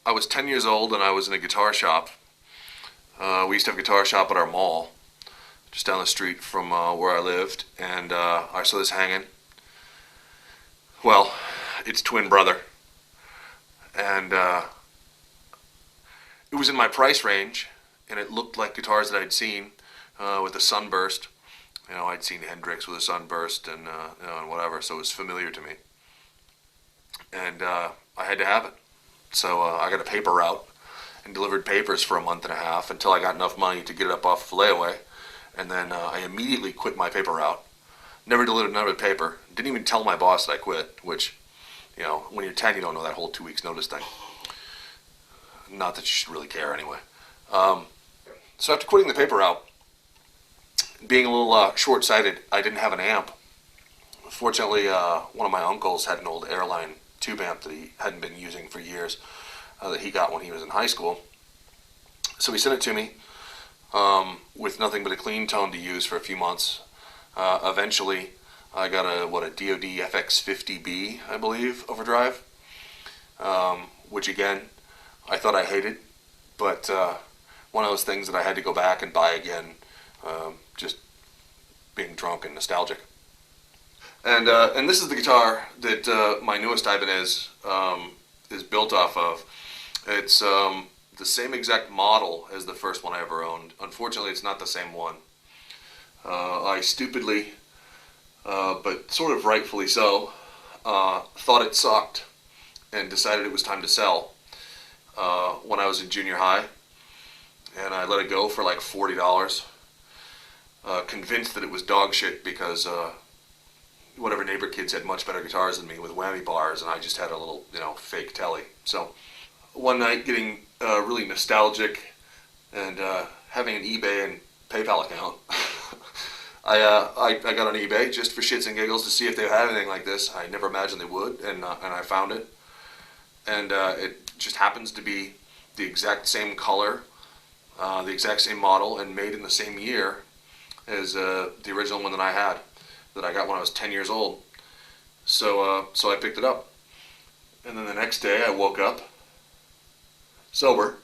I was 10 years old and I was in a guitar shop. We used to have a guitar shop at our mall, just down the street from where I lived, and I saw this hanging. Well, it's twin brother, and it was in my price range, and it looked like guitars that I'd seen with a sunburst. I'd seen Hendrix with a sunburst and and whatever, so it was familiar to me, and I had to have it. So I got a paper route and delivered papers for a month and a half until I got enough money to get it up off layaway, and then I immediately quit my paper route. Never delivered another paper. Didn't even tell my boss that I quit, which, when you're 10, you don't know that whole 2 weeks notice thing. Not that you should really care anyway. So after quitting the paper route, being a little short-sighted, I didn't have an amp. Fortunately, one of my uncles had an old Airline tube amp that he hadn't been using for years, that he got when he was in high school. So he sent it to me with nothing but a clean tone to use for a few months. Eventually, I got a DoD FX50B, I believe, overdrive, which again, I thought I hated, but one of those things that I had to go back and buy again, just being drunk and nostalgic. And this is the guitar that my newest Ibanez is built off of. It's the same exact model as the first one I ever owned. Unfortunately, it's not the same one. I stupidly, but sort of rightfully so, thought it sucked and decided it was time to sell when I was in junior high, and I let it go for like $40, convinced that it was dog shit because whatever neighbor kids had much better guitars than me with whammy bars, and I just had a little, fake telly. So one night, getting really nostalgic and having an eBay and PayPal account, I got on eBay just for shits and giggles to see if they had anything like this. I never imagined they would, and I found it. And it just happens to be the exact same color, the exact same model, and made in the same year as the original one that I had, that I got when I was 10 years old. So I picked it up. And then the next day I woke up sober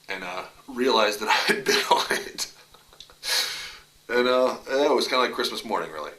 and realized that I had been on it. And it was kind of like Christmas morning, really.